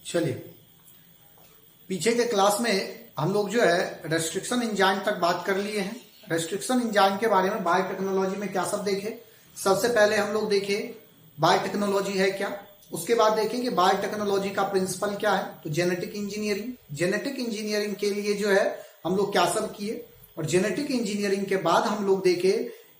चलिए, पीछे के क्लास में हम लोग जो है रेस्ट्रिक्शन एंजाइम तक बात कर लिए हैं। रेस्ट्रिक्शन एंजाइम के बारे में बायोटेक्नोलॉजी में क्या सब देखे। सबसे पहले हम लोग देखे बायोटेक्नोलॉजी है क्या, उसके बाद देखें कि बायोटेक्नोलॉजी का प्रिंसिपल क्या है। तो जेनेटिक इंजीनियरिंग, जेनेटिक इंजीनियरिंग के लिए जो है हम लोग क्या सब किए, और जेनेटिक इंजीनियरिंग के बाद हम लोग देखे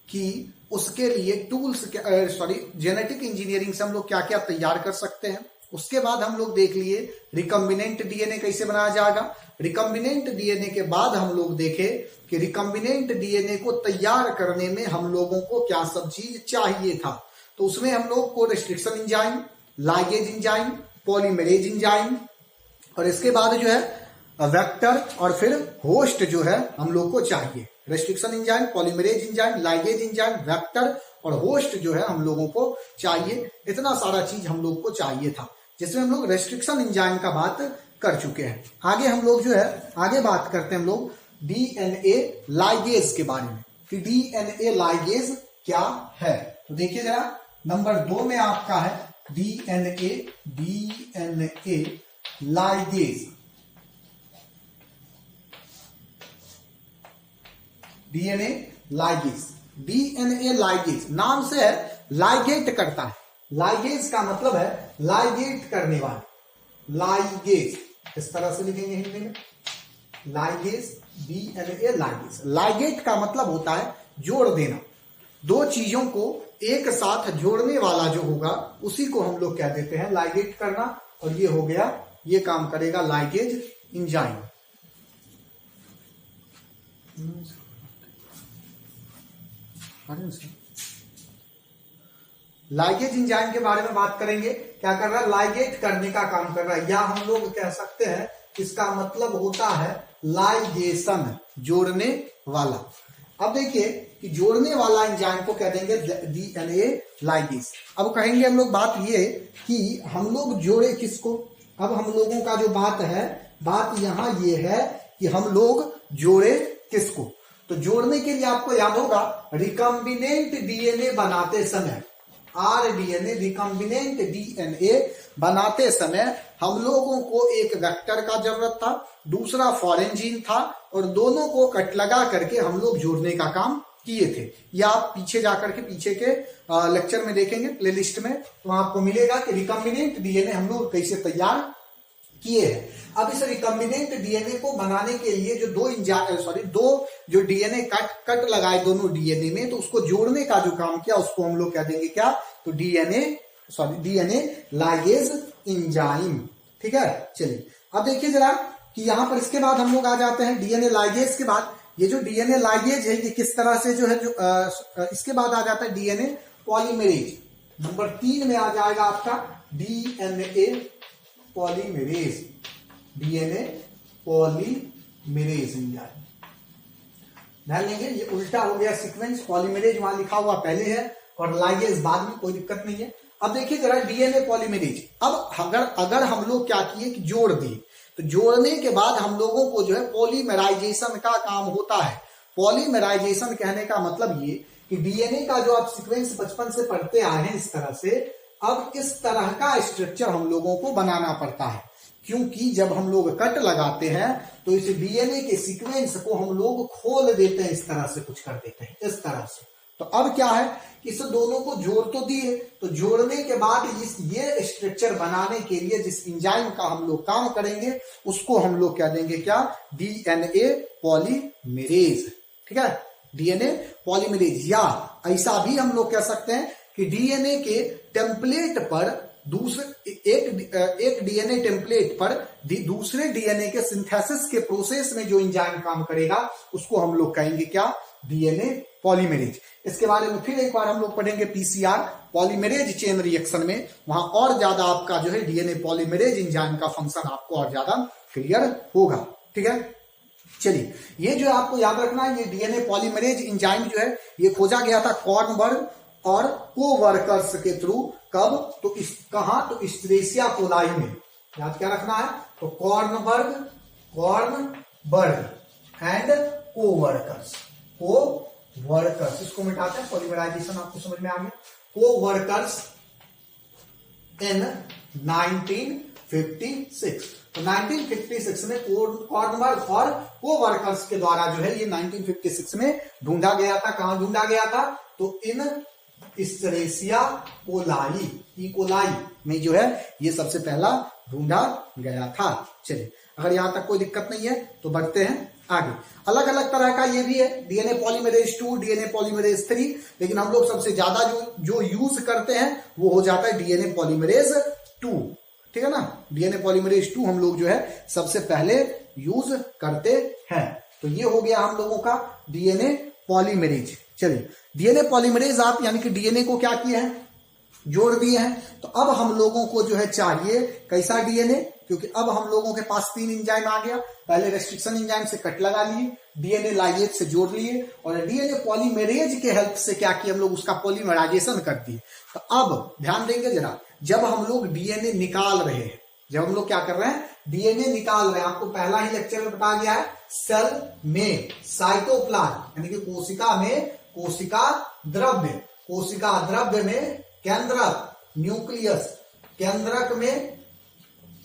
कि उसके लिए टूल्स, जेनेटिक इंजीनियरिंग से हम लोग क्या क्या तैयार कर सकते हैं। उसके बाद हम लोग देख लिए रिकम्बिनेंट डीएनए कैसे बनाया जाएगा। रिकम्बिनेंट डीएनए के बाद हम लोग देखे कि रिकम्बिनेंट डीएनए को तैयार करने में हम लोगों को क्या सब चीज चाहिए था। तो उसमें हम लोग को restriction enzyme, ligase enzyme, polymerase enzyme, और इसके बाद जो है वेक्टर और फिर होस्ट जो है हम लोग को चाहिए। Restriction enzyme, polymerase enzyme, ligase enzyme, vector और होस्ट जो है हम लोगों को चाहिए। इतना सारा चीज हम लोग को चाहिए था, जिसमें हम लोग रेस्ट्रिक्शन एंजाइम का बात कर चुके हैं। आगे हम लोग जो है आगे बात करते हैं हम लोग डीएनए लाइगेज के बारे में कि डीएनए लाइगेज क्या है। तो देखिए जरा, नंबर 2 में आपका है DNA ligase. DNA ligase, DNA ligase नाम से है लाइगेट करता है। लाइगेज का मतलब है लाइगेट करने वाला, लाइगेज इस तरह से लिखेंगे हिंदी में, लाइगेज, डीएनए लाइगेज। लाइगेट का मतलब होता है जोड़ देना, दो चीजों को एक साथ जोड़ने वाला जो होगा उसी को हम लोग क्या देते हैं, लाइगेट करना। और ये हो गया, ये काम करेगा लाइगेज एंजाइम। लाइगेज एंजाइम के बारे में बात करेंगे। क्या कर रहा है, लाइगेट करने का काम कर रहा है, या हम लोग कह सकते हैं इसका मतलब होता है लाइगेशन, जोड़ने वाला। अब देखिए कि जोड़ने वाला एंजाइम को कह देंगे डीएनए लाइगेज। अब कहेंगे हम लोग बात ये कि हम लोग जोड़े किसको। अब हम लोगों का जो बात है, बात यहां ये है कि हम लोग जोड़े किसको। तो जोड़ने के लिए आपको याद होगा रिकम्बिनेंट डीएनए बनाते समय, आरडीएनए, रिकम्बिनेंट डीएनए बनाते समय हम लोगों को एक वेक्टर का जरूरत था, दूसरा फॉरेन जीन था, और दोनों को कट लगा करके हम लोग जोड़ने का काम किए थे। या आप पीछे जाकर के पीछे के लेक्चर में देखेंगे प्लेलिस्ट में, तो आपको मिलेगा कि रिकम्बिनेंट डीएनए हम लोग कैसे तैयार किए हैं। अब इस रिकम्बिनेंट डीएनए को बनाने के लिए जो दो जो डीएनए कट लगाए दोनों डीएनए में, तो उसको जोड़ने का जो काम किया उसको हम लोग कह देंगे क्या, तो डीएनए लाइगेज एंजाइम। ठीक है, चलिए अब देखिए जरा कि यहां पर इसके बाद हम लोग आ जाते हैं डीएनए लाइगेज के बाद। ये जो डीएनए लाइगेज है ये किस तरह से जो है इसके बाद आ जाता है डीएनए पॉलीमरेज। नंबर 3 में आ जाएगा आपका DNA polymerase, DNA polymerase enzyme. ध्यान लेंगे ये उल्टा हो गया सीक्वेंस, पॉलीमरेज वहां लिखा हुआ पहले है और लाइगेज बाद में, कोई दिक्कत नहीं है। अब देखिए जरा डीएनए पॉलीमरेज। अब अगर हम लोग क्या किए कि जोड़ दिए, तो जोड़ने के बाद हम लोगों को जो है पॉलीमराइजेशन का काम होता है। पॉलीमराइजेशन कहने का मतलब ये कि डीएनए का जो आप सीक्वेंस बचपन से पढ़ते आए हैं इस तरह से, अब इस तरह का स्ट्रक्चर हम लोगों को बनाना पड़ता है, क्योंकि जब हम लोग कट लगाते हैं तो इस डीएनए के सीक्वेंस को हम लोग खोल देते हैं, इस तरह से कुछ कर देते हैं इस तरह से। तो अब क्या है कि इस दोनों को जोड़ तो दिए, तो जोड़ने के बाद ये स्ट्रक्चर बनाने के लिए जिस एंजाइम का हम लोग काम करेंगे उसको हम लोग क्या देंगे, क्या, डीएनए पॉलीमरेज। ठीक है, डीएनए पॉलीमरेज। या ऐसा भी हम लोग कह सकते हैं कि डीएनए के टेम्पलेट पर एक डीएनए टेम्पलेट पर दूसरे डीएनए के सिंथेसिस के प्रोसेस में जो एंजाइम काम करेगा उसको हम लोग कहेंगे क्या, डीएनए पॉलीमरेज। इसके बारे में फिर एक बार हम लोग पढ़ेंगे पीसीआर, पॉलीमरेज चेन रिएक्शन में, वहां और ज्यादा आपका जो है डीएनए पॉलीमरेज एंजाइम का फंक्शन आपको और ज्यादा क्लियर होगा। ठीक है, चलिए ये जो आपको याद रखना है, ये डीएनए पॉलीमरेज एंजाइम जो है ये खोजा गया था कॉर्नबर्ग और कोवर्कर्स के थ्रू। कब, तो कहां, तो इस्ट्रेसिया कोलाई में। याद क्या रखना है, तो कॉर्नबर्ग एंड कोवर्कर्स, इसको मिटाते हैं, पॉलीमराइजेशन आपको समझ में आ गया। कोवर्कर्स इन 19 1956। तो 1956 में कॉर्नबर्ग और कोवर्कर्स के द्वारा जो है ये 1956 में ढूंढा गया था। कहां ढूंढा गया था? तो इन इस्चरेसिया कोलाई, इकोलाई में जो है ये सबसे पहला ढूंढा गया था। चलिए, अगर यहां तक कोई दिक्कत नहीं है तो बढ़ते हैं आगे। अलग अलग तरह का ये भी है, डीएनए पॉलीमरेज 2, डीएनए पॉलीमरेज 3, लेकिन हम लोग सबसे ज्यादा जो यूज करते हैं वो हो जाता है डीएनए पॉलीमरेज 2, ठीक है ना। डीएनए पॉलीमरेज 2 हम लोग जो है सबसे पहले यूज करते हैं। तो ये हो गया हम लोगों का डीएनए पॉलीमरेज। चलिए, डीएनए पॉलीमरेज आप यानी कि डीएनए को क्या किए हैं? जोड़ दिए हैं। तो अब हम लोगों को जो है चाहिए कैसा डीएनए, क्योंकि अब हम लोगों के पास 3 एंजाइम आ गया। पहले रेस्ट्रिक्शन एंजाइम से कट लगा लिए, डीएनए लाइगेज से जोड़ लिए, और डीएनए पॉलीमरेज के हेल्प से क्या किया हम लोग? उसका पॉलीमराइजेशन कर दिए। तो अब ध्यान देंगे जरा, जब हम लोग डीएनए निकाल रहे हैं, जब हम लोग क्या कर रहे हैं? डीएनए निकाल रहे हैं। आपको पहला ही लेक्चर में बताया गया है, सेल में साइटोप्लाज्म यानी कि कोशिका में कोशिका द्रव्य, कोशिका द्रव्य में केंद्रक, न्यूक्लियस, केंद्रक में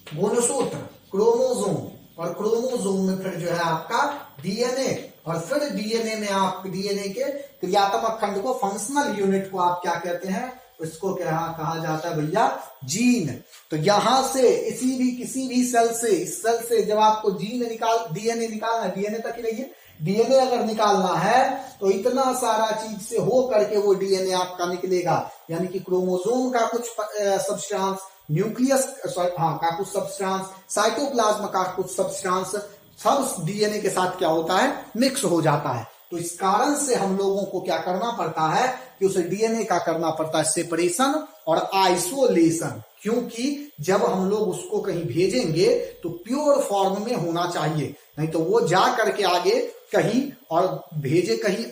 गुणसूत्र, क्रोमोसोम, और क्रोमोसोम में फिर जो है आपका डीएनए, और फिर डीएनए में आप डीएनए के क्रियात्मक खंड को, फंक्शनल यूनिट को आप क्या कहते हैं? इसको क्या कहा जाता है भैया? जीन। तो यहां से किसी भी सेल से, इस सेल से जब आपको डीएनए निकालना है, डीएनए तक ही रहिए, डीएनए अगर निकालना है तो इतना सारा चीज से हो करके वो डीएनए आपका निकलेगा। यानी कि क्रोमोसोम का कुछ सब्सटेंस, न्यूक्लियस का कुछ सब्सटेंस, साइटोप्लाज्म का कुछ सब्सटेंस, सब डीएनए के साथ क्या होता है? मिक्स हो जाता है। तो इस कारण से हम लोगों को क्या करना पड़ता है कि उसे डीएनए का करना पड़ता है सेपरेशन और आइसोलेशन, क्योंकि जब हम लोग उसको कहीं भेजेंगे तो प्योर फॉर्म में होना चाहिए, नहीं तो वो जा करके आगे कहीं और भेजे कहीं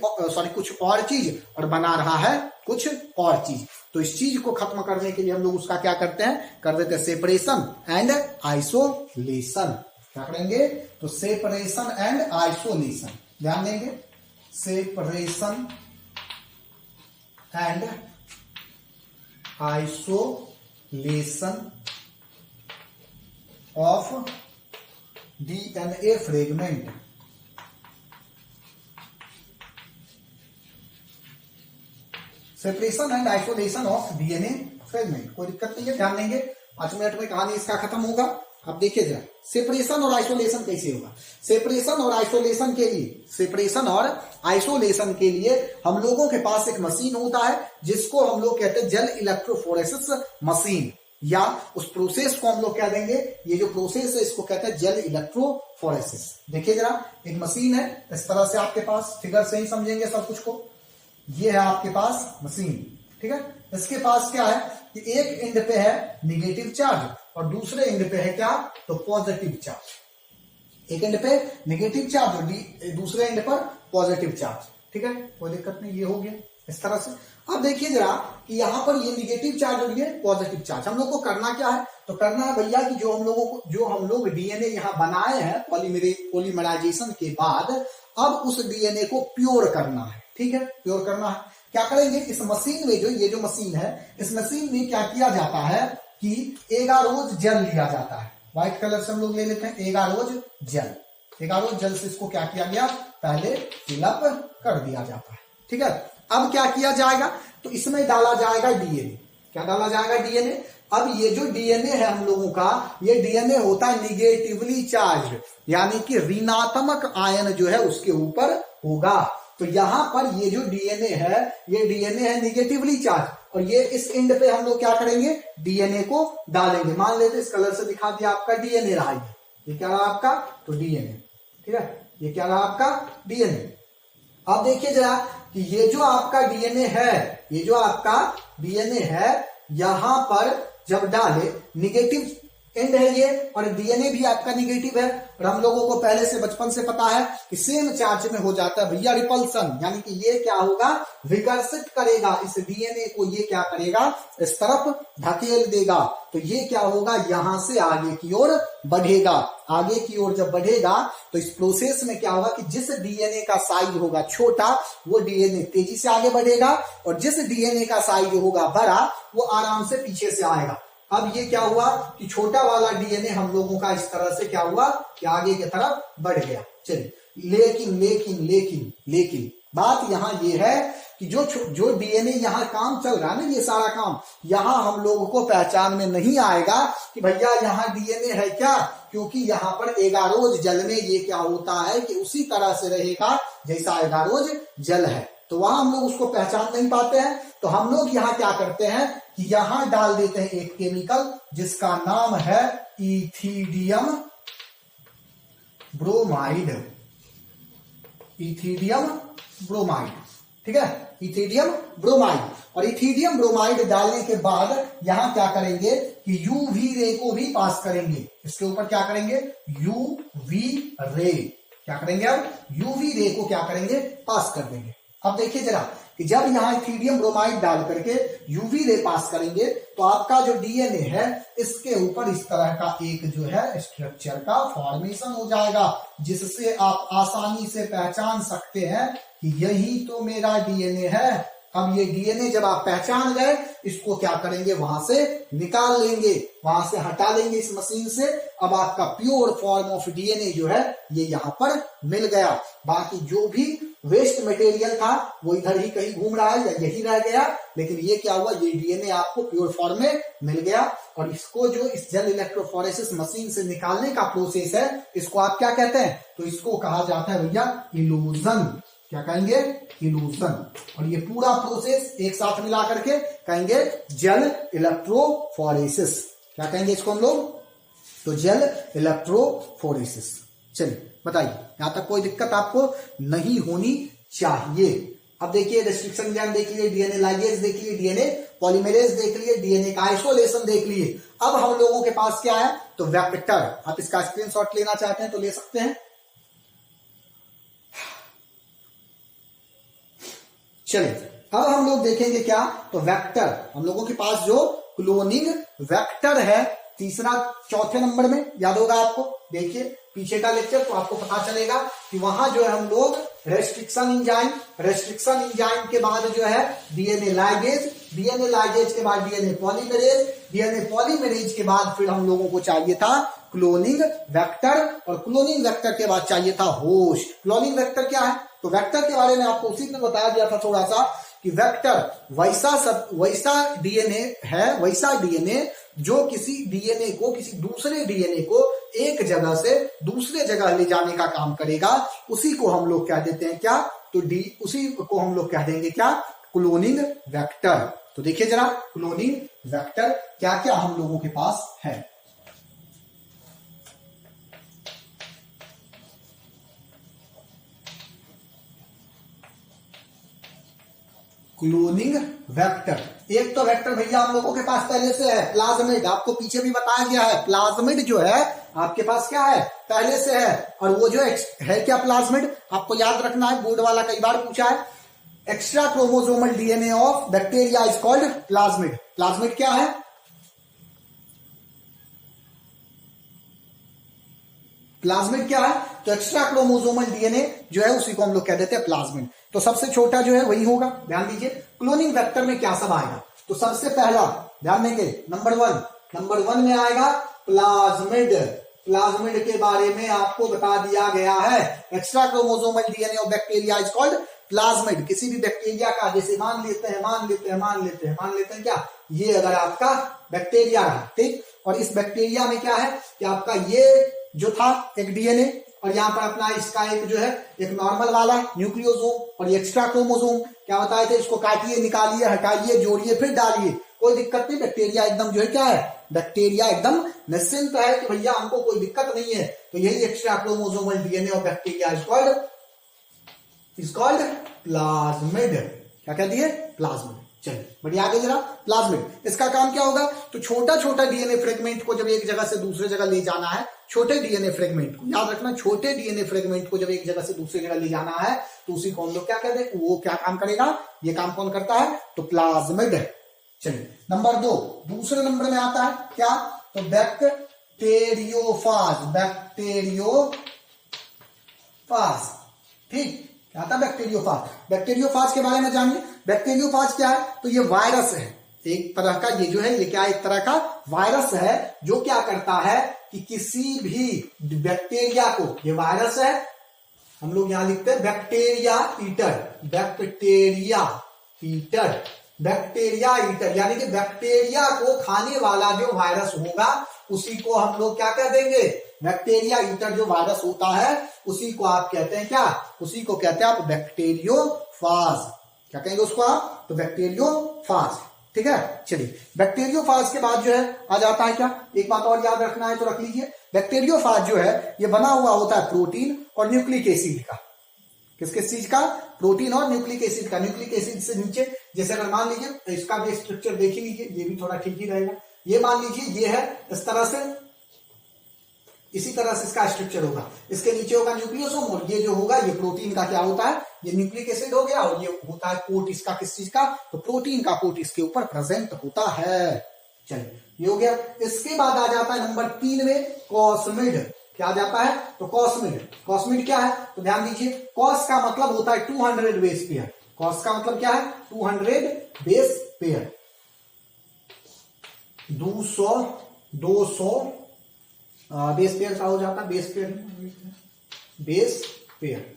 कुछ और चीज और बना रहा है कुछ और चीज। तो इस चीज को खत्म करने के लिए हम लोग उसका क्या करते हैं? कर देते हैं सेपरेशन एंड आइसोलेशन। क्या करेंगे? तो सेपरेशन एंड आइसोलेशन, ध्यान देंगे, separation and isolation of DNA fragment. Separation and isolation of DNA fragment, कोई दिक्कत नहीं है, ध्यान देंगे। 5 मिनट में कहानी इसका खत्म होगा। अब देखिए जरा, सेपरेशन और आइसोलेशन कैसे होगा? सेपरेशन और आइसोलेशन के लिए हम लोगों के पास एक मशीन होता है जिसको हम लोग कहते हैं जेल इलेक्ट्रोफोरेसिस मशीन, या उस प्रोसेस को हम लोग कह देंगे, ये जो प्रोसेस है इसको कहते हैं जेल इलेक्ट्रोफोरेसिस। देखिए जरा, एक मशीन है इस तरह से, आपके पास फिगर से ही समझेंगे सब कुछ को। ये है आपके पास मशीन, ठीक है। इसके पास क्या है कि एक एंड पे है निगेटिव चार्ज और दूसरे एंड पे है क्या? तो पॉजिटिव चार्ज। एक एंड पे नेगेटिव चार्ज और दूसरे एंड पर पॉजिटिव चार्ज, ठीक है, कोई दिक्कत नहीं। ये हो गया इस तरह से। अब देखिए जरा कि यहां पर ये निगेटिव चार्ज और ये पॉजिटिव चार्ज, हम लोग को करना क्या है? तो करना है भैया कि जो हम लोग डीएनए यहां बनाए हैं पॉलीमराइजेशन के बाद, अब उस डीएनए को प्योर करना है, ठीक है, प्योर करना है। क्या करेंगे? इस मशीन में ये जो मशीन है, इस मशीन में क्या किया जाता है कि एगारोज जेल लिया जाता है। व्हाइट कलर से हम लोग ले लेते हैं एगारोज जेल। एगारोज जेल से इसको क्या किया गया? पहले फिलअप कर दिया जाता है, ठीक है। अब क्या किया जाएगा? तो इसमें डाला जाएगा डीएनए। क्या डाला जाएगा? डीएनए। अब ये जो डीएनए है हम लोगों का, ये डीएनए होता है निगेटिवली चार्ज, यानी कि ऋणात्मक आयन जो है उसके ऊपर होगा। तो यहां पर ये जो डीएनए है, ये डीएनए है निगेटिवली चार्ज, और ये इस एंड पे हम लोग क्या करेंगे? डीएनए को डालेंगे। मान लेते इस कलर से दिखा दिया आपका डीएनए रहा, ये क्या रहा आपका? तो डीएनए, ठीक है, ये क्या रहा आपका? डीएनए। अब देखिए जरा कि ये जो आपका डीएनए है, ये जो आपका डीएनए है, यहां पर जब डाले, निगेटिव एंड है ये, और डीएनए भी आपका निगेटिव है, और हम लोगों को पहले से बचपन से पता है कि सेम चार्ज में हो जाता है भैया रिपल्सन, यानी कि ये क्या होगा? विकर्षित करेगा इस डीएनए को, ये क्या करेगा? इस तरफ धकेल देगा। तो ये क्या होगा? यहां से आगे की ओर बढ़ेगा। आगे की ओर जब बढ़ेगा तो इस प्रोसेस में क्या होगा कि जिस डीएनए का साइज होगा छोटा, वो डीएनए तेजी से आगे बढ़ेगा, और जिस डीएनए का साइज होगा बड़ा, वो आराम से पीछे से आएगा। अब ये क्या हुआ कि छोटा वाला डीएनए हम लोगों का इस तरह से क्या हुआ कि आगे की तरफ बढ़ गया। चलिए, लेकिन लेकिन लेकिन लेकिन बात यहां ये है कि जो डीएनए यहाँ काम चल रहा है ना, ये सारा काम यहाँ हम लोगों को पहचान में नहीं आएगा कि भैया यहाँ डीएनए है क्या, क्योंकि यहाँ पर एगारोज जल में ये क्या होता है कि उसी तरह से रहेगा जैसा एगारोज जल है, तो वहां हम लोग उसको पहचान नहीं पाते हैं। तो हम लोग यहाँ क्या करते हैं कि यहाँ डाल देते हैं एक केमिकल जिसका नाम है इथिडियम ब्रोमाइड। इथिडियम ब्रोमाइड, ठीक है, इथिडियम ब्रोमाइड। और इथिडियम ब्रोमाइड डालने के बाद यहां क्या करेंगे कि यूवी रे को भी पास करेंगे। इसके ऊपर क्या करेंगे, यूवी रे, क्या करेंगे, अब यूवी रे को क्या करेंगे, पास कर देंगे। अब देखिए जरा कि जब यहां इथिडियम ब्रोमाइड डाल करके यूवी रे पास करेंगे तो आपका जो डीएनए है इसके ऊपर इस तरह का एक जो है स्ट्रक्चर का फॉर्मेशन हो जाएगा, जिससे आप आसानी से पहचान सकते हैं कि यही तो मेरा डीएनए है। अब ये डीएनए जब आप पहचान गए, इसको क्या करेंगे, वहां से निकाल लेंगे, वहां से हटा लेंगे इस मशीन से। अब आपका प्योर फॉर्म ऑफ डीएनए जो है ये यहां पर मिल गया। बाकी जो भी वेस्ट मटेरियल था वो इधर ही कहीं घूम रहा है या यही रह गया, लेकिन ये क्या हुआ, ये डीएनए आपको प्योर फॉर्म में मिल गया। और इसको जो इस जेल इलेक्ट्रोफोरेसिस मशीन से निकालने का प्रोसेस है, इसको आप क्या कहते हैं, तो इसको कहा जाता है भैया इल्यूजन। क्या कहेंगे, इल्यूजन। और ये पूरा प्रोसेस एक साथ मिला करके कहेंगे जेल इलेक्ट्रोफोरेसिस। क्या कहेंगे इसको हम लोग, तो जेल इलेक्ट्रोफोरेसिस। चलिए बताइए, यहां तक कोई दिक्कत आपको नहीं होनी चाहिए। अब देखिए रेस्ट्रिक्शन एंजाइम देख लिए, डीएनए लाइगेज देख लिए, डीएनए पॉलीमरेज देख लिए, डीएनए का आइसोलेशन देख लिए। अब हम लोगों के पास क्या है, तो वेक्टर। आप इसका स्क्रीनशॉट लेना चाहते हैं तो ले सकते हैं। चलिए अब हम लोग देखेंगे क्या, तो वेक्टर। हम लोगों के पास जो क्लोनिंग वेक्टर है तीसरा चौथे नंबर में, याद होगा आपको, देखिए पीछे का लेक्चर तो आपको पता चलेगा कि वहां जो है हम लोग रेस्ट्रिक्शन एंजाइम के बाद जो है डीएनए लाइगेज के बाद डीएनए पॉलीमरेज के बाद फिर हम लोगों को चाहिए था क्लोनिंग वेक्टर, और क्लोनिंग वेक्टर के बाद चाहिए था होस्ट। क्लोनिंग वेक्टर क्या है, तो वेक्टर के बारे में आपको उसी में बताया गया था थोड़ा सा कि वेक्टर वैसा डीएनए जो किसी डीएनए को, किसी दूसरे डीएनए को एक जगह से दूसरे जगह ले जाने का काम करेगा, उसी को हम लोग क्या देते हैं, क्या, तो उसी को हम लोग कह देंगे क्या, क्लोनिंग वेक्टर। तो देखिए जरा क्लोनिंग वेक्टर क्या क्या हम लोगों के पास है। क्लोनिंग वेक्टर, एक तो वेक्टर भैया हम लोगों के पास पहले से है प्लाज्मिड। आपको पीछे भी बताया गया है, प्लाज्मिड जो है आपके पास क्या है, पहले से है। और वो जो है क्या प्लाज्मिड, आपको याद रखना है, बोर्ड वाला कई बार पूछा है। Extra chromosomal DNA of bacteria is called plasmid. Plasmid क्या है, प्लाज्मिड क्या है, तो एक्स्ट्रा क्रोमोसोमल डीएनए जो है उसी को हम लोग कह देते हैं प्लाज्मिड। तो सबसे छोटा जो है वही होगा, ध्यान दीजिए। क्लोनिंग वेक्टर में क्या सब आएगा, तो सबसे पहला ध्यान देंगे नंबर वन में आएगा प्लाज्मिड। प्लाज्मिड के बारे में आपको बता दिया गया है, extra chromosomal DNA of bacteria is called plasmid. किसी भी बैक्टीरिया का, जैसे मान लेते हैं क्या, ये अगर आपका बैक्टीरिया रहा, ठीक, और इस बैक्टीरिया में क्या है कि आपका ये जो था एक डीएनए, और यहाँ पर अपना इसका एक जो है एक नॉर्मल वाला न्यूक्लियोसोम और एक्स्ट्रा क्रोमोसोम, क्या बताए थे, इसको काटिए, निकालिए, हटाइए, जोड़िए, फिर डालिए, कोई दिक्कत नहीं। बैक्टीरिया एकदम जो है क्या है, बैक्टीरिया एकदम निश्चिंत है कि भैया हमको कोई दिक्कत नहीं है। तो यही extra chromosomal DNA of bacteria is called plasmid. क्या कह दिए, प्लाज्मिड। चलिए बढ़िया, आगे जरा प्लाज्मिड, इसका काम क्या होगा, तो छोटा छोटा डीएनए फ्रेगमेंट को जब एक जगह से दूसरे जगह ले जाना है, छोटे डीएनए फ्रेगमेंट को याद रखना, छोटे डीएनए फ्रेगमेंट को जब एक जगह से दूसरी जगह ले जाना है तो उसी को हम लोग क्या कहते हैं, वो क्या काम करेगा, ये काम कौन करता है, तो प्लाज्मिड। चलिए नंबर 2, दूसरे नंबर में आता है क्या, तो बैक्टीरियोफाज। ठीक, क्या था बैक्टीरियोफाज। बैक्टीरियोफाज के बारे में जानिए। बैक्टीरियोफाज क्या है, तो ये वायरस है, एक तरह का ये जो है, ये क्या एक तरह का वायरस है जो क्या करता है कि किसी भी बैक्टीरिया को, ये वायरस है, हम लोग यहां लिखते हैं bacteria eater, bacteria eater, bacteria eater, यानी कि बैक्टीरिया को खाने वाला जो वायरस होगा उसी को हम लोग क्या कह देंगे, बैक्टीरिया ईटर जो वायरस होता है उसी को आप कहते हैं क्या, उसी को कहते हैं आप बैक्टीरियोफाज। क्या कहेंगे उसको आप, तो बैक्टीरियोफाज। ठीक है, चलिए बैक्टीरियोफाज के बाद जो है आ जाता है क्या, एक बात और याद रखना है तो रख लीजिए, बैक्टीरियोफाज जो है ये बना हुआ होता है प्रोटीन और न्यूक्लिक एसिड का। किस किस चीज का, प्रोटीन और न्यूक्लिक एसिड का। न्यूक्लिक एसिड से नीचे जैसे अगर मान लीजिए, तो इसका भी स्ट्रक्चर देख ही लीजिए, ये भी थोड़ा ठीक ही रहेगा। ये मान लीजिए ये है इस तरह से, इसी तरह से इसका स्ट्रक्चर होगा, इसके नीचे होगा न्यूक्लियोसोम और ये जो होगा ये प्रोटीन का क्या होता है, ये न्यूक्लिक एसिड हो गया और ये होता है कोट इसका किस चीज का, तो प्रोटीन का कोट इसके ऊपर प्रेजेंट होता है। चलिए ये हो गया। इसके बाद आ जाता है नंबर 3 में कॉस्मिड। क्या आ जाता है, तो कॉस्मिड। कॉस्मिड क्या है, तो ध्यान दीजिए, कॉस का मतलब होता है 200 बेस पेयर। कॉस का मतलब क्या है, 200 बेस पेयर, 200 बेस पेयर का हो जाता है, बेस पेयर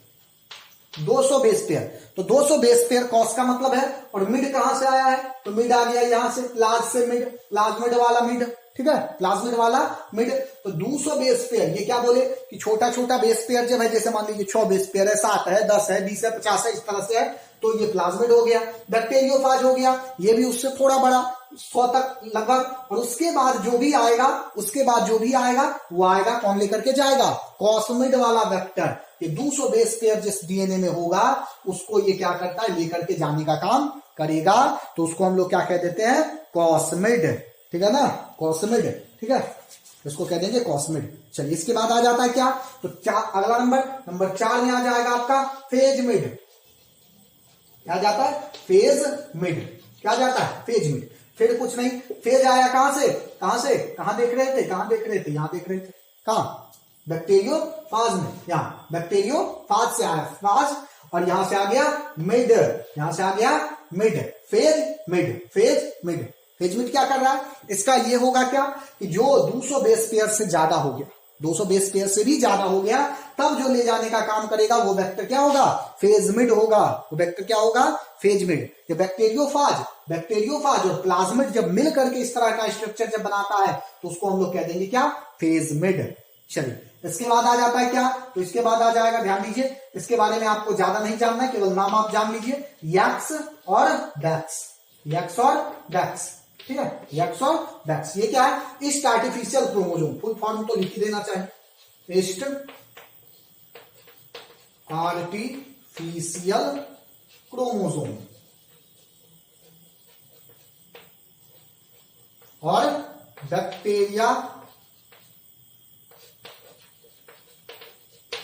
200 बेस पेयर। तो 200 बेस पेयर कॉस का मतलब है। और मिड कहां से आया है, तो मिड आ गया यहां से, प्लाज से मिड, प्लाज्मिड वाला मिड। ठीक है, प्लाज्मिड वाला मिड। तो 200 बेस पेयर, ये क्या बोले कि छोटा छोटा बेस पेयर जब है, जैसे मान लीजिए 6 बेस पेयर है, 7 है, 10 है, 20 है, 50 है, इस तरह से है, तो ये प्लाज्मिड हो गया। बैक्टीरियोफाज हो गया, ये भी उससे थोड़ा बड़ा, 100 तक लगभग। और उसके बाद जो भी आएगा, उसके बाद जो भी आएगा वो आएगा कौन लेकर के जाएगा, कॉस्मिड वाला वेक्टर। ये 200 बेस पेयर जिस डीएनए में होगा उसको ये क्या करता है, लेकर के जाने का काम करेगा। तो उसको हम लोग क्या कह देते हैं, कॉस्मिड। ठीक है ना, कॉस्मिड। ठीक है, इसको कह देंगे कॉस्मिड। चलिए इसके बाद आ जाता है क्या, तो अगला नंबर 4 में आ जाएगा आपका फेज मिड। क्या जाता है, फेज मिड। क्या जाता है, फेज मिड। फिर कुछ नहीं, फेज आया कहां से, कहां देख रहे थे, यहां देख रहे थे, कहां, बैक्टीरियोफाज में, यहां बैक्टीरियोफाज से आया फाज, और यहां से आ गया मिड, यहां से आ गया mid, phase mid. Phase mid क्या कर रहा है, इसका ये होगा क्या कि जो 200 बेस पेयर से ज्यादा हो गया, 200 बेस पेयर से भी ज्यादा हो गया, तब जो ले जाने का काम करेगा वो वेक्टर क्या होगा, फेज मिड होगा। वो वेक्टर क्या होगा, फेज मिड। ये बैक्टीरियोफाज और प्लाज्मिड जब मिल करके इस तरह का स्ट्रक्चर जब बनाता है तो उसको हम लोग कह देंगे क्या, फेज मिड। चलिए इसके बाद आ जाता है क्या, तो इसके बाद आ जाएगा, ध्यान दीजिए, इसके बारे में आपको ज्यादा नहीं जानना है, केवल नाम आप जान लीजिए, यक्स और बैक्स। ठीक है, यक्स और बैक्स। ये क्या है, yeast artificial chromosome, full form तो लिख ही देना चाहिए, ईस्ट आर्टिफिशियल क्रोमोसोम और बैक्टीरिया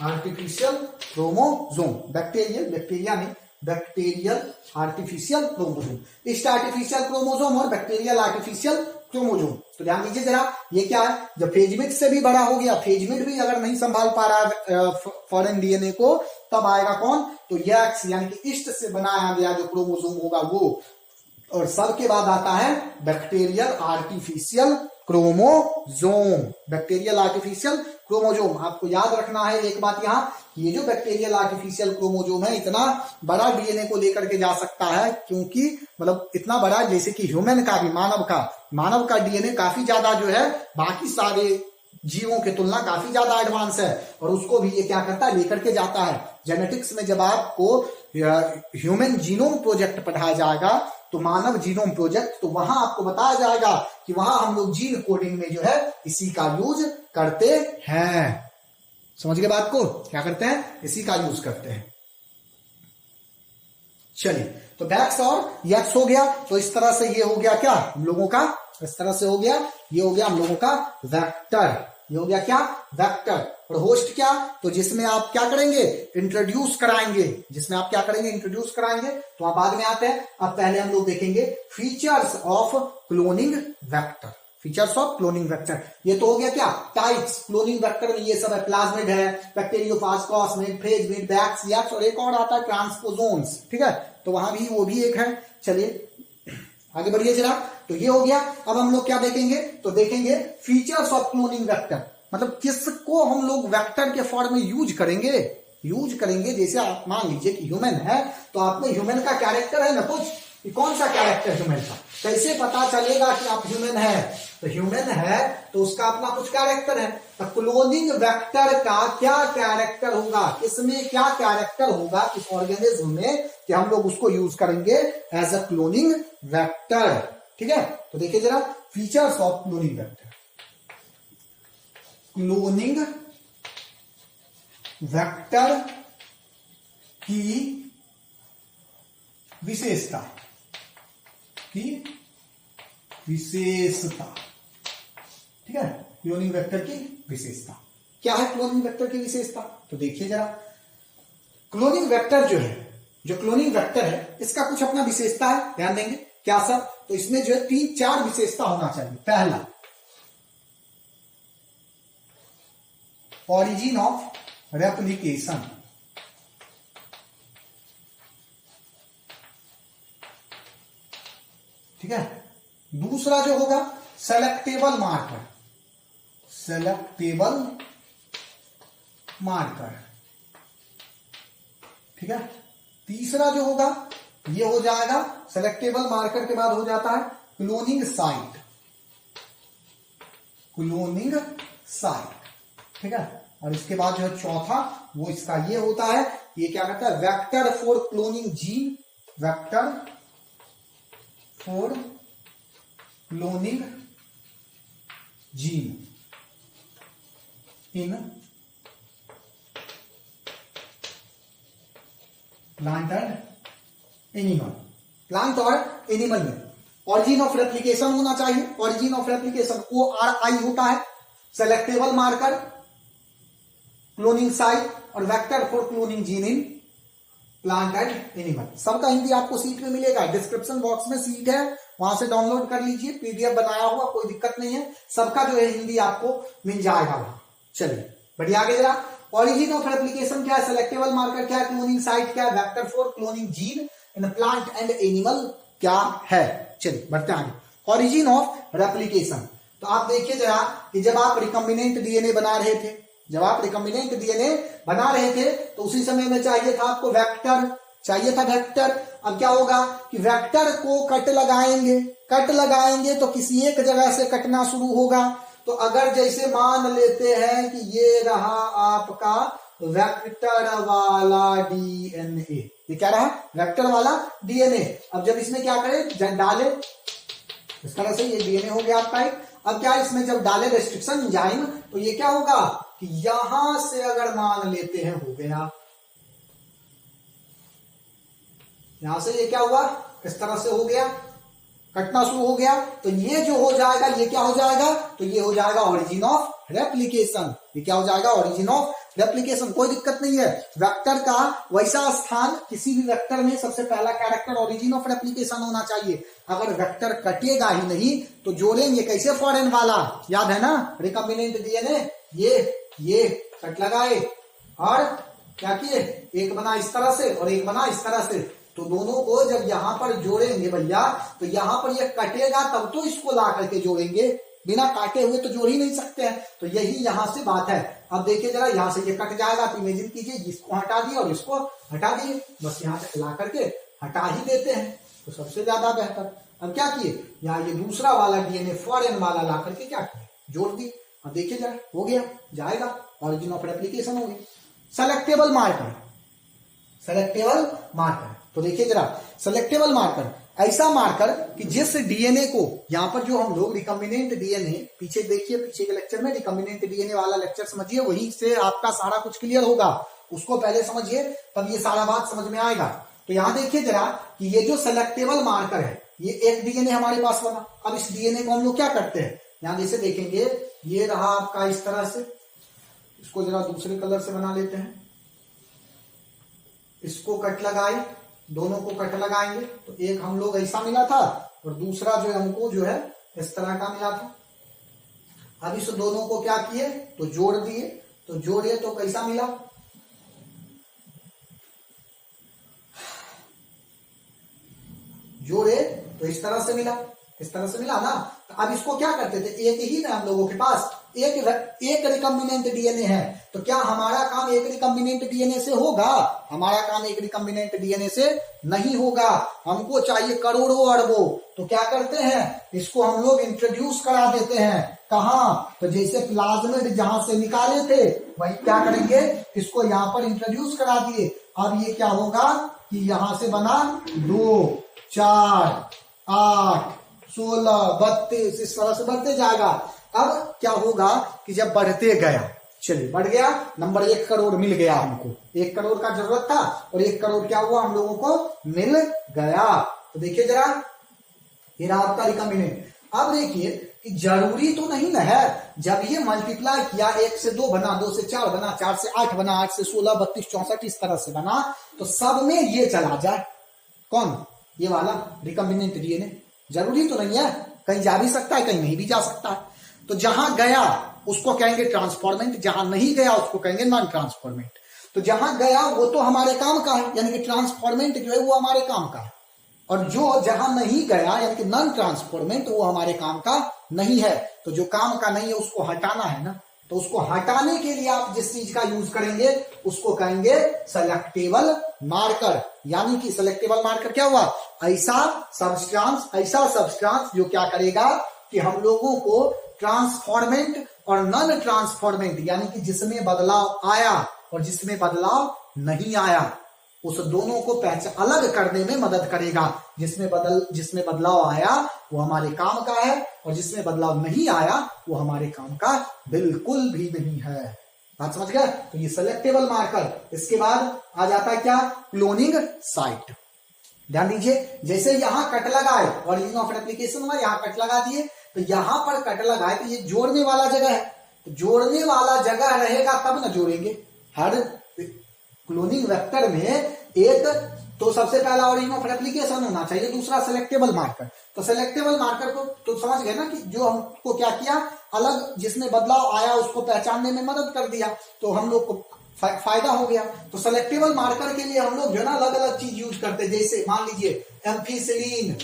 आर्टिफिशियल क्रोमोसोम, बैक्टीरिया नहीं, bacterial artificial chromosome, yeast artificial chromosome और बैक्टीरियल आर्टिफिशियल क्रोमोसोम। तो ध्यान दीजिए जरा, ये क्या है, जब फेजमिड से भी बड़ा हो गया, फेजमिड भी अगर नहीं संभाल पा रहा है फॉरेन डीएनए को, तब आएगा कौन, तो यक्स, यानी कि ईस्ट से बनाया गया जो क्रोमोसोम होगा वो। और सबके बाद आता है bacterial artificial chromosome, bacterial artificial chromosome. आपको याद रखना है एक बात यहाँ, ये जो बैक्टीरियल आर्टिफिशियल क्रोमोसोम है इतना बड़ा डीएनए को लेकर के जा सकता है, क्योंकि मतलब इतना बड़ा जैसे कि ह्यूमन का भी, मानव का डीएनए काफी ज्यादा जो है बाकी सारे जीवों की तुलना काफी ज्यादा एडवांस है, और उसको भी ये क्या करता है, लेकर के जाता है। जेनेटिक्स में जब आपको ह्यूमन जीनोम प्रोजेक्ट पढ़ाया जाएगा, तो मानव जीनोम प्रोजेक्ट, तो वहां आपको बताया जाएगा कि वहां हम लोग जीन कोडिंग में जो है इसी का यूज करते हैं। समझ गए बात को, क्या करते हैं, इसी का यूज करते हैं। चलिए, तो बैक्स और यक्स हो गया, तो इस तरह से ये हो गया क्या हम लोगों का, इस तरह से हो गया, ये हो गया हम लोगों का वेक्टर। ये हो गया क्या, वेक्टर। और होस्ट क्या, तो जिसमें आप क्या करेंगे, इंट्रोड्यूस कराएंगे, जिसमें आप क्या करेंगे, इंट्रोड्यूस कराएंगे। तो आप बाद में आते हैं, अब पहले हम लोग देखेंगे features of cloning vector. Features of cloning vector, ये तो हो गया क्या, टाइप्स। क्लोनिंग वेक्टर में ये सब है, प्लाज्मिड है, बैक्टीरियोफाज, कॉस्मिड, फेजमिड, बैक्स, यक्स, और एक और आता है ट्रांसपोजोन्स। ठीक है, तो वहां भी वो भी एक है। चलिए आगे बढ़िए जरा। तो ये हो गया। अब हम लोग क्या देखेंगे, तो देखेंगे फीचर्स ऑफ क्लोनिंग वेक्टर, मतलब किसको हम लोग वेक्टर के फॉर्म में यूज करेंगे। जैसे आप मान लीजिए कि ह्यूमन है, तो आप में ह्यूमन का कैरेक्टर है ना कुछ, कि कौन सा कैरेक्टर ह्यूमन का, कैसे पता चलेगा कि आप ह्यूमन है, तो ह्यूमन है तो उसका अपना कुछ कैरेक्टर है। तो क्लोनिंग वेक्टर का क्या कैरेक्टर होगा, इसमें क्या कैरेक्टर होगा इस ऑर्गेनिज्म में, कि हम लोग उसको यूज करेंगे एज अ क्लोनिंग वेक्टर। ठीक है, तो देखिए जरा features of cloning vector. Cloning vector की विशेषता, ठीक है, क्लोनिंग वेक्टर की विशेषता क्या है। क्लोनिंग वेक्टर की विशेषता तो देखिए जरा, क्लोनिंग वेक्टर जो क्लोनिंग वेक्टर है, इसका कुछ अपना विशेषता है, ध्यान देंगे क्या सब। तो इसमें जो है 3-4 विशेषता होना चाहिए। पहला, ऑरिजिन ऑफ रेप्लिकेशन, ठीक है। दूसरा जो होगा सेलेक्टेबल मार्कर, ठीक है। तीसरा जो होगा ये हो जाएगा, सेलेक्टेबल मार्कर के बाद हो जाता है क्लोनिंग साइट, ठीक है। और इसके बाद जो है चौथा वो इसका ये होता है, ये क्या कहता है, vector for cloning gene, vector for cloning gene in plant and animal, plant और एनिमल में ऑरिजिन ऑफ रेप्लिकेशन होना चाहिए। ऑरिजिन ऑफ रेप्लिकेशन ORI होता है, सेलेक्टेबल मार्कर, क्लोनिंग साइट और vector for cloning gene in plant and animal. सबका हिंदी आपको seat में मिलेगा, डिस्क्रिप्शन बॉक्स में सीट है, वहां से डाउनलोड कर लीजिए, PDF बनाया हुआ, कोई दिक्कत नहीं है, सबका जो है हिंदी आपको मिल जाएगा वहां। चलिए बढ़िया, आगे जरा। ऑरिजिन ऑफ रेप्लिकेशन क्या है, सेलेक्टेबल मार्कर क्या है, क्लोनिंग साइट क्या है, vector for cloning gene in plant and animal क्या है। चलिए बढ़ते आगे। ऑरिजिन ऑफ रेप्लिकेशन, तो आप देखिए जरा कि जब आप रिकॉम्बिनेंट DNA बना रहे थे, तो उसी समय में चाहिए था आपको वेक्टर, अब क्या होगा कि वेक्टर को कट लगाएंगे तो किसी एक जगह से कटना शुरू होगा। तो अगर जैसे मान लेते हैं कि ये रहा आपका वेक्टर वाला DNA, ये क्या रहा, वेक्टर वाला DNA। अब जब इसमें क्या करें, जब डाले इस तरह से, ये DNA हो गया आपका एक। अब क्या इसमें जब डाले रेस्ट्रिक्शन एंजाइम, तो ये क्या होगा कि यहां से अगर मान लेते हैं हो गया, यहां से ये क्या हुआ, इस तरह से हो गया, कटना शुरू हो गया। तो ये जो हो जाएगा, ये क्या हो जाएगा, तो ये हो जाएगा ऑरिजिन ऑफ रेप्लिकेशन। ये क्या हो जाएगा, ऑरिजिन ऑफ रेप्लिकेशन। कोई दिक्कत नहीं है, वेक्टर का वैसा स्थान, किसी भी वेक्टर में सबसे पहला कैरेक्टर ऑरिजिन ऑफ रेप्लिकेशन होना चाहिए। अगर वेक्टर कटेगा ही नहीं तो जोड़ेंगे कैसे, फॉरेन वाला, याद है ना, रिकॉम्बिनेंट DNA, ये कट लगाए और क्या किए, एक बना इस तरह से और एक बना इस तरह से, तो दोनों को जब यहां पर जोड़ेंगे भैया, तो यहां पर ये कटेगा तब तो इसको ला करके जोड़ेंगे, बिना काटे हुए तो जोड़ ही नहीं सकते हैं। तो यही यहां से बात है। अब देखिए जरा, यहां से ये कट जाएगा, तो इमेजिन कीजिए इसको हटा दिए और इसको हटा दिए, बस यहां से ला करके हटा ही देते हैं, तो सबसे ज्यादा बेहतर। अब क्या किए, यहाँ ये दूसरा वाला DNA फॉरेन वाला ला करके क्या किए, जोड़ दी। अब देखिए जरा, हो गया, जाएगा, ऑरिजिन ऑफ रेप्लिकेशन हो गई। सेलेक्टेबल मार्कर, तो देखिए जरा, सेलेक्टेबल मार्कर ऐसा मार्कर कि जिस DNA को, यहां पर जो हम लोग रिकॉम्बिनेंट DNA, पीछे देखिए, पीछे के लेक्चर में रिकॉम्बिनेंट DNA वाला लेक्चर समझिए, वही से आपका सारा कुछ क्लियर होगा, उसको पहले समझिए तब ये सारा बात समझ में आएगा। तो यहां देखिए जरा कि ये जो सेलेक्टेबल मार्कर है, ये एक DNA हमारे पास बना। अब इस DNA को हम लोग क्या करते हैं, यहां जैसे देखेंगे, ये रहा आपका इस तरह से, इसको जरा दूसरे कलर से बना लेते हैं, इसको कट लगाए, दोनों को कट लगाएंगे, तो एक हम लोग ऐसा मिला था और दूसरा जो हमको जो है इस तरह का मिला था। अब इस दोनों को क्या किए, तो जोड़ दिए, तो जोड़े तो कैसा मिला, जोड़े तो इस तरह से मिला, इस तरह से मिला ना। तो अब इसको क्या करते थे, एक ही ना हम लोगों के पास एक रिकम्बिनेंट डीएनए है, तो क्या हमारा काम एक रिकम्बिनेंट डीएनए से होगा? हमारा काम एक रिकम्बिनेंट डीएनए से नहीं होगा, हमको चाहिए करोड़ों अरबों। तो क्या करते हैं, इसको हम लोग इंट्रोड्यूस करा देते हैं। कहा? तो जैसे प्लाज्मिड जहां से निकाले थे वही क्या करेंगे, इसको यहाँ पर इंट्रोड्यूस करा दिए। अब ये क्या होगा कि यहां से बना 2, 4, 8, 16, 32, इस तरह से बढ़ते जाएगा। अब क्या होगा कि जब बढ़ते गया, चलिए बढ़ गया, नंबर 1 करोड़ मिल गया हमको, 1 करोड़ का जरूरत था और 1 करोड़ क्या हुआ हम लोगों को मिल गया। तो देखिए जरा, ये रहा आपका रिकम्बिनेंट। अब देखिए कि जरूरी तो नहीं ना है, जब ये मल्टीप्लाई किया 1 से 2 बना, 2 से 4 बना, 4 से 8 बना, 8 से 16, 32, 64 इस तरह से बना, तो सब में ये चला जाए। कौन? ये वाला रिकम्बिनेंट डीएनए। जरूरी तो नहीं है, कहीं जा भी सकता है, कहीं नहीं भी जा सकता है। तो जहां गया उसको कहेंगे ट्रांसफॉर्मेंट, जहां नहीं गया उसको कहेंगे नॉन ट्रांसफॉर्मेंट। तो जहां गया वो तो हमारे काम का है, यानी कि ट्रांसफॉर्मेंट जो है वो हमारे काम का है, और जो जहां नहीं गया यानी कि नॉन ट्रांसफॉर्मेंट वो हमारे काम का नहीं है। तो जो काम का नहीं है उसको हटाना है ना, तो उसको हटाने के लिए आप जिस चीज का यूज करेंगे उसको कहेंगे सेलेक्टेबल मार्कर। यानी कि सेलेक्टेबल मार्कर क्या हुआ, ऐसा सब्सटेंस जो क्या करेगा कि हम लोगों को ट्रांसफॉर्मेंट और नॉन ट्रांसफॉर्मेंट यानी कि जिसमें बदलाव आया और जिसमें बदलाव नहीं आया, उस दोनों को अलग करने में मदद करेगा। जिसमें बदलाव आया वो हमारे काम का है और जिसमें बदलाव नहीं आया वो हमारे काम का बिल्कुल भी नहीं है। बात समझ गए? तो ये सेलेक्टेबल मार्कर। इसके बाद आ जाता है क्या, क्लोनिंग साइट। ध्यान दीजिए, जैसे यहां कट लगाए, ओरिजिन ऑफ एप्लीकेशन में यहां कट लगा दिए, तो यहां पर कट लगाए तो ये जोड़ने वाला जगह है, तो जोड़ने वाला जगह रहेगा तब ना जोड़ेंगे। हर क्लोनिंग वेक्टर में एक तो सबसे पहला ओरिजिन ऑफ एप्लीकेशन होना चाहिए, दूसरा सेलेक्टेबल मार्कर। तो सेलेक्टेबल मार्कर को तो समझ गए ना कि जो हमको क्या किया, अलग जिसमें बदलाव आया उसको पहचानने में मदद कर दिया, तो हम लोग को फायदा हो गया। तो सेलेक्टेबल मार्कर के लिए हम लोग जो है ना अलग अलग चीज यूज करते हैं, जैसे मान लीजिए एम्फीसिलीन,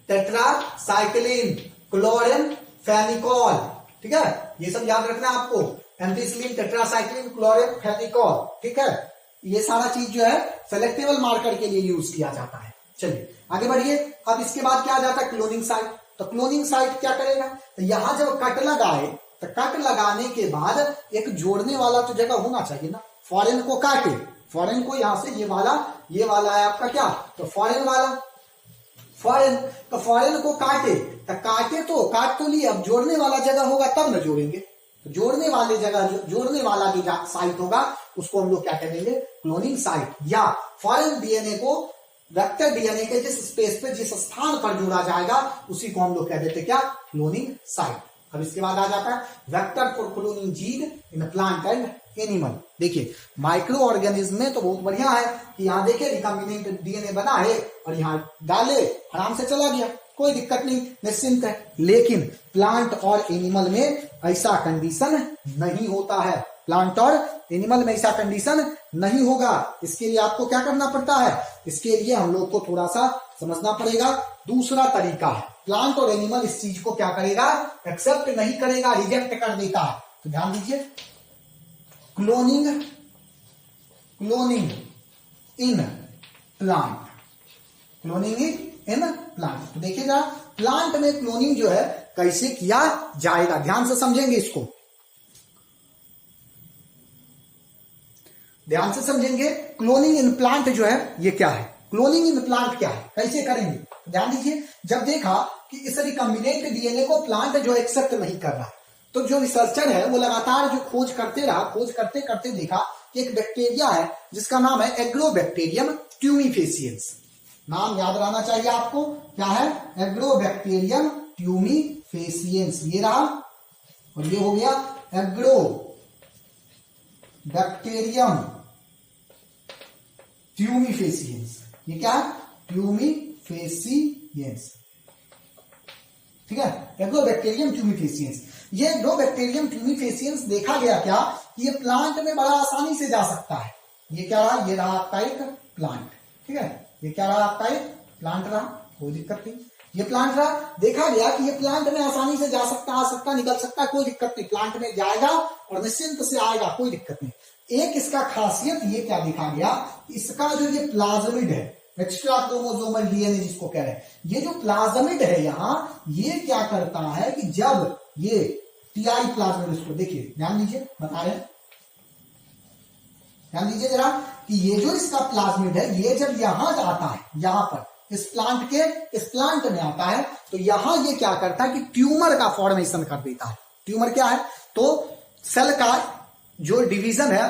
टेट्रासाइक्लिन, क्लोरेन फेनिकॉल, ठीक है, ये सब याद रखना है आपको। एम्फीसिलीन, टेट्रासाइक्लिन, क्लोरेन फेनिकॉल, ठीक है, ये सारा चीज जो है सेलेक्टेबल मार्कर के लिए यूज किया जाता है। चलिए आगे बढ़िए। अब इसके बाद क्या आ जाता है, क्लोनिंग साइट। तो क्लोनिंग साइट क्या करेगा, तो यहां जब कट लगाए तो कट लगाने के बाद एक जोड़ने वाला तो जगह होना चाहिए ना। फॉरेन को काटे, फॉरेन को यहां से ये वाला है आपका क्या, तो फॉरेन वाला, फॉरेन को काटे, तो काट तो लिए, अब जोड़ने वाला जगह होगा तब न जोड़ेंगे। तो जोड़ने वाला की साइट होगा उसको हम लोग क्या कहेंगे, क्लोनिंग साइट। या फॉरेन डीएनए को वेक्टर डीएनए के जिस स्पेस पे, जिस स्थान पर जोड़ा जाएगा उसी को हम लोग कह देते क्या, क्लोनिंग साइट। अब इसके बाद आ जाता है vector for cloning gene in plant and animal. देखिए माइक्रो ऑर्गेनिज्म में तो बहुत बढ़िया है कि यहाँ देखिए रिकम्बिनेंट डीएनए बना है और यहाँ डाले, आराम से चला गया, कोई दिक्कत नहीं, निश्चिंत है। लेकिन प्लांट और एनिमल में ऐसा कंडीशन नहीं होता है, प्लांट और एनिमल में ऐसा कंडीशन नहीं होगा। इसके लिए आपको क्या करना पड़ता है, इसके लिए हम लोग को थोड़ा सा समझना पड़ेगा। दूसरा तरीका है, प्लांट और एनिमल इस चीज को क्या करेगा, एक्सेप्ट नहीं करेगा, रिजेक्ट कर देता है। तो ध्यान दीजिए, cloning in plant, cloning in plant. तो देखिए जरा, प्लांट में क्लोनिंग जो है कैसे किया जाएगा, ध्यान से समझेंगे इसको, ध्यान से समझेंगे। क्लोनिंग इन प्लांट जो है ये क्या है, क्लोनिंग इन प्लांट क्या है, कैसे करेंगे। ध्यान दीजिए, जब देखा कि इस रिकम्बिनेंट डीएनए को प्लांट जो एक्सेप्ट नहीं कर रहा, तो जो रिसर्चर है वो लगातार जो खोज करते रहा, खोज करते करते देखा कि एक बैक्टीरिया है जिसका नाम है एग्रोबैक्टीरियम ट्यूमीफेसियंस। नाम याद रहना चाहिए आपको, क्या है, एग्रोबैक्टीरियम ट्यूमीफेसियंस। ये रहा और ये हो गया एग्रोबैक्टीरियम ट्यूमीफेसियंस। ये क्या है, ट्यूमीफेसियंस, ठीक है, एग्रोबैक्टीरियम ट्यूमीफेसियंस। ये एग्रोबैक्टीरियम ट्यूमीफेसियंस देखा गया क्या कि ये प्लांट में बड़ा आसानी से जा सकता है। ये क्या रहा, ये रहा आपका एक प्लांट, ठीक है, ये क्या रहा आपका एक प्लांट रहा, कोई दिक्कत नहीं। ये प्लांट रहा, देखा गया कि ये प्लांट में आसानी से जा सकता, आ सकता, निकल सकता, कोई दिक्कत नहीं, प्लांट में जाएगा और निश्चिंत से आएगा, कोई दिक्कत नहीं। एक इसका खासियत ये क्या देखा गया, इसका जो ये प्लाज्मिड है, एक्स्ट्रा क्रोमोसोमल डीएनए जिसको कह रहे हैं, ये जो प्लाज्मिड है यहाँ, ये क्या करता है कि जब ये टीआई प्लाज्मिड, इसको देखिए ध्यान दीजिए, बता रहे हैं, ध्यान दीजिए जरा, कि ये जो इसका प्लाज्मिड है, ये जब यहां आता है, यहां पर इस प्लांट में आता है, तो यहां ये क्या करता है कि ट्यूमर का फॉर्मेशन कर देता है। ट्यूमर क्या है, तो सेल का जो डिवीजन है,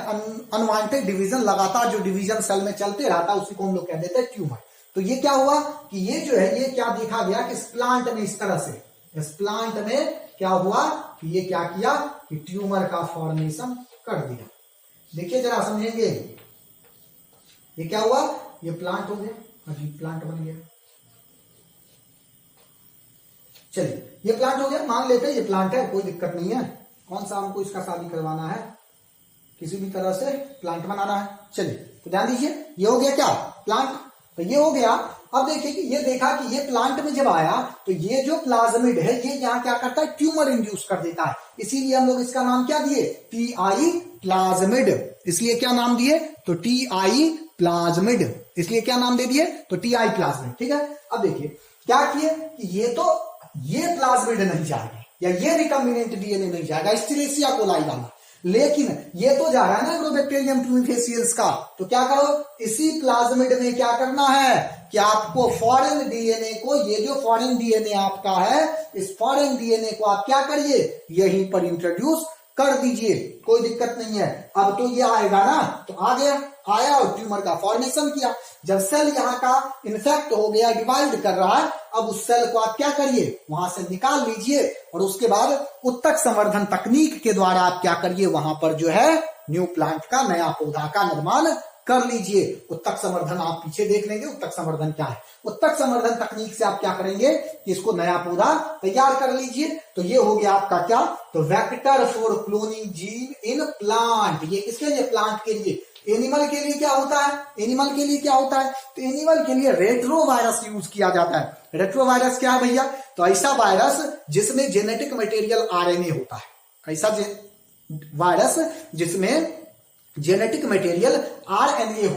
अनवांटेड डिवीजन, लगातार जो डिवीजन सेल में चलते रहता है, उसी को हम लोग कह देते हैं ट्यूमर। तो ये क्या हुआ कि ये जो है, ये क्या देखा गया कि इस प्लांट में, इस तरह से इस प्लांट में क्या हुआ कि ये क्या किया कि ट्यूमर का फॉर्मेशन कर दिया। देखिए जरा, समझेंगे, ये क्या हुआ, ये प्लांट हो गया, अजीब प्लांट बन गया। चलिए, ये प्लांट हो गया, मान लेते हैं ये प्लांट है, कोई दिक्कत नहीं है। कौन सा हमको इसका शादी करवाना है, किसी भी तरह से प्लांट बनाना है। चलिए, तो ध्यान दीजिए, ये हो गया क्या, प्लांट, तो ये हो गया। अब देखिए कि ये देखा कि ये प्लांट में जब आया, तो ये जो प्लाज्मिड है, ये यहाँ क्या करता है, ट्यूमर इंड्यूस कर देता है। इसीलिए हम लोग इसका नाम क्या दिए, टीआई प्लाज्मिड। इसलिए क्या नाम दिए, तो टीआई प्लाज्मिड। इसलिए क्या नाम दे दिए, तो टीआई प्लाज्मिड। ठीक है, अब देखिए क्या किए कि ये प्लाज्मिड नहीं जाएगा, या ये रिकम्बिनेंट डीएनए नहीं जाएगा, एस्चेरिचिया कोलाई वाला, लेकिन ये तो जा रहा है ना एग्रोबैक्टीरियम ट्यूमिफेसियंस का। तो क्या करो, इसी प्लाज्मिड में क्या करना है कि आपको फॉरेन डीएनए को, ये जो फॉरेन डीएनए आपका है, इस फॉरेन डीएनए को आप क्या करिए, यहीं पर इंट्रोड्यूस कर दीजिए, कोई दिक्कत नहीं है। अब तो ये आएगा ना, तो आ गया, आया और ट्यूमर का फॉर्मेशन किया। जब सेल यहाँ का इन्फेक्ट हो गया, डिवाइड कर रहा है, अब उस सेल को आप क्या करिए, वहां से निकाल लीजिए, और उसके बाद उत्तक संवर्धन तकनीक के द्वारा आप क्या करिए, वहां पर जो है न्यू प्लांट का, नया पौधा का निर्माण कर लीजिए। उत्तक संवर्धन आप पीछे देख लेंगे, उत्तक संवर्धन क्या है। उत्तक संवर्धन तकनीक से आप क्या करेंगे कि इसको नया पौधा तैयार कर लीजिए। तो ये हो गया आपका क्या, तो vector for cloning gene in plant. ये किसके लिए, प्लांट के लिए। एनिमल के लिए क्या होता है, एनिमल के लिए क्या होता है, तो एनिमल के लिए रेट्रोवायरस यूज किया जाता है। रेट्रोवायरस क्या है भैया, तो ऐसा वायरस जिसमें जेनेटिक मटेरियल आरएनए होता है, ऐसा वायरस जिसमें जेनेटिक मटेरियल आरएनए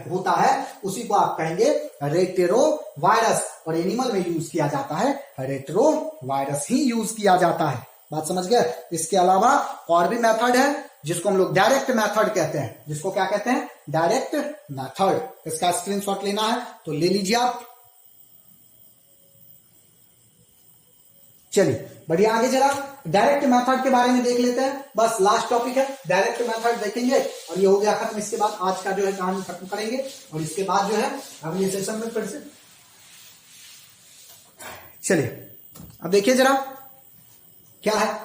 होता है, उसी को आप कहेंगे रेट्रोवायरस। और एनिमल में यूज किया जाता है रेट्रोवायरस ही यूज किया जाता है। बात समझ गए। इसके अलावा और भी मेथड है जिसको हम लोग डायरेक्ट मेथड कहते हैं, जिसको क्या कहते हैं, डायरेक्ट मेथड। इसका स्क्रीनशॉट लेना है तो ले लीजिए आप। चलिए बढ़िया, आगे जरा डायरेक्ट मेथड के बारे में देख लेते हैं। बस लास्ट टॉपिक है, डायरेक्ट मेथड देखेंगे और ये हो गया खत्म। इसके बाद आज का जो है कहानी खत्म करेंगे, और इसके बाद जो है अगले सेशन में फिर से। चलिए अब देखिए जरा क्या है,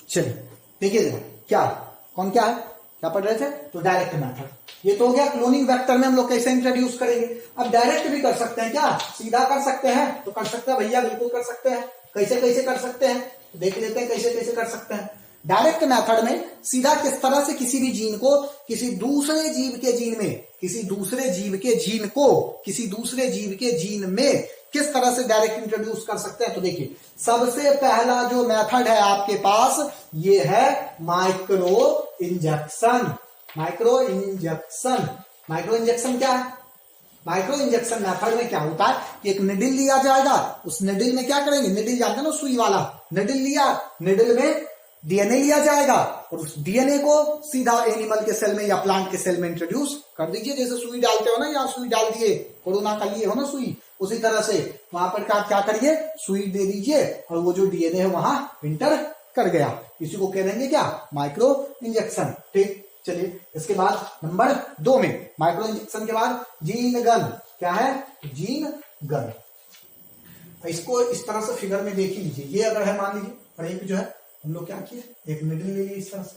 चलिए देखिए जरा क्या है, कौन क्या है, क्या पढ़ रहे थे, तो डायरेक्ट मेथड। ये तो हो गया क्लोनिंग वेक्टर में हम लोग कैसे इंट्रोड्यूस करेंगे। अब डायरेक्ट भी कर सकते हैं, क्या सीधा कर सकते हैं, तो कर सकते हैं भैया, बिल्कुल कर सकते हैं। कैसे कैसे कर सकते हैं, तो देख लेते हैं कैसे कैसे कर सकते हैं। डायरेक्ट मेथड में सीधा किस तरह से किसी भी जीन को किसी दूसरे जीव के जीन में, किसी दूसरे जीव के जीन को किसी दूसरे जीव के जीन में किस तरह से डायरेक्ट इंट्रोड्यूस कर सकते हैं। तो देखिए सबसे पहला जो मेथड है आपके पास, ये है micro injection. Micro injection, micro injection क्या है, माइक्रो इंजेक्शन मेथड में क्या होता है कि एक निडिल लिया जाएगा, उस निडिल में क्या करेंगे, निडिल जानते हैं ना, सुई वाला निडिल लिया, निडिल में डीएनए लिया जाएगा और उस डीएनए को सीधा एनिमल के सेल में या प्लांट के सेल में इंट्रोड्यूस कर दीजिए। जैसे सुई डालते हो ना, यहाँ सुई डाल दिए, कोरोना का लिए हो ना सुई, उसी तरह से वहां पर क्या करिए, सुई दे दीजिए और वो जो डीएनए है वहां इंटर कर गया। इसी को कह देंगे क्या, माइक्रो इंजेक्शन। ठीक, चलिए इसके बाद नंबर 2 में माइक्रो इंजेक्शन के बाद जीन गन। क्या है, जीन गन। इसको इस तरह से फिगर में देख ही लीजिए। ये अगर है मान लीजिए, और एक जो है हम लोग क्या किए, एक निडल ले लिए इस तरह से,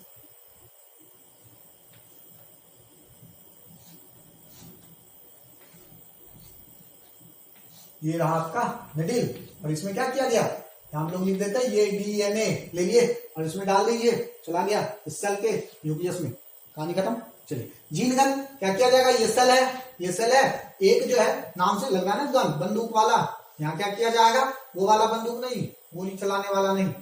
ये रहा आपका निडिल, और इसमें क्या किया गया, हम लोग लिख देते हैं ये डीएनए ले लिए और इसमें डाल दीजिए, चला गया इस सेल के न्यूक्लियस में, कहानी खत्म। चलिए जीन गन क्या किया जाएगा, ये सेल है, ये सेल है, एक जो है नाम से लगा ना गन, बंदूक वाला, यहाँ क्या किया जाएगा, वो वाला बंदूक नहीं, गोली चलाने वाला नहीं,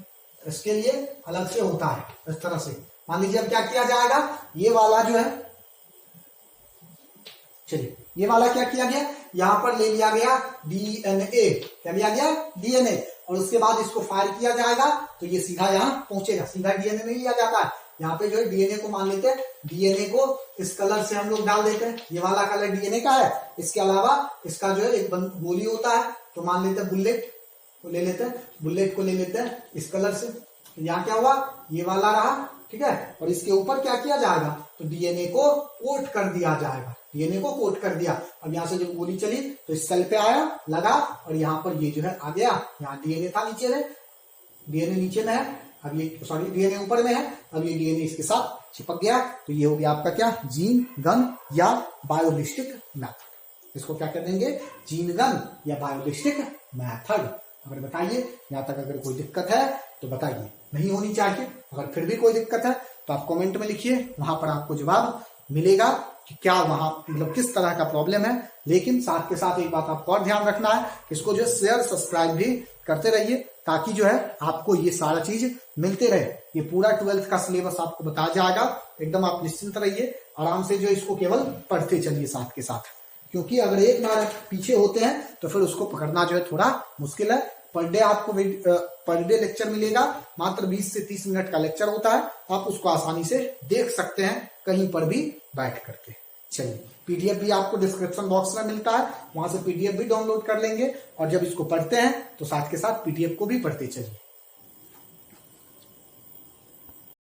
इसके लिए अलग से होता है इस तरह से। मान लीजिए अब क्या किया जाएगा, ये वाला जो है, चलिए ये वाला क्या किया गया, यहां पर ले लिया गया डीएनए, क्या लिया गया डीएनए, और उसके बाद इसको फायर किया जाएगा तो ये सीधा यहां पहुंचेगा, सीधा डीएनए नहीं लिया जाता है, यहाँ पे जो है डीएनए को मान लेते हैं, डीएनए को इस कलर से हम लोग डाल देते हैं, ये वाला कलर डीएनए का है, इसके अलावा इसका जो है एक गोली होता है, तो मान लेते हैं बुलेट को ले लेते हैं, बुलेट को ले लेते हैं इस कलर से, तो यहाँ क्या हुआ, ये वाला रहा, ठीक है, और इसके ऊपर क्या किया जाएगा, तो डीएनए को कोट कर दिया जाएगा, डीएनए को कोट कर दिया। अब यहाँ से जब गोली चली तो इस सेल पे आया, लगा, और यहाँ पर ये जो है आ गया, यहाँ डीएनए था नीचे में, डीएनए नीचे में है, अब ये सॉरी डीएनए ऊपर में है, अब ये डीएनए इसके साथ चिपक गया, तो ये हो गया आपका क्या, जीन गन या बायोलिस्टिक मेथड। इसको क्या कर देंगे, जीन गन या बायोलिस्टिक मेथड। अगर बताइए यहाँ तक अगर कोई दिक्कत है तो बताइए, नहीं होनी चाहिए, अगर फिर भी कोई दिक्कत है तो आप कमेंट में लिखिए, वहां पर आपको जवाब मिलेगा कि क्या वहां मतलब किस तरह का प्रॉब्लम है। लेकिन साथ के साथ एक बात आपको और ध्यान रखना है, इसको जो शेयर सब्सक्राइब भी करते रहिए, ताकि जो है आपको ये सारा चीज मिलते रहे। ये पूरा 12th का सिलेबस आपको बताया जाएगा, एकदम आप निश्चिंत रहिए, आराम से जो इसको केवल पढ़ते चलिए साथ के साथ, क्योंकि अगर एक बार पीछे होते हैं तो फिर उसको पकड़ना जो है थोड़ा मुश्किल है। पर डे आपको पर डे लेक्चर मिलेगा, मात्र 20 से 30 मिनट का लेक्चर होता है, आप उसको आसानी से देख सकते हैं कहीं पर भी बैठ करके। चलिए पीडीएफ भी आपको डिस्क्रिप्शन बॉक्स में मिलता है, वहां से पीडीएफ भी डाउनलोड कर लेंगे, और जब इसको पढ़ते हैं तो साथ के साथ पीडीएफ को भी पढ़ते चलिए।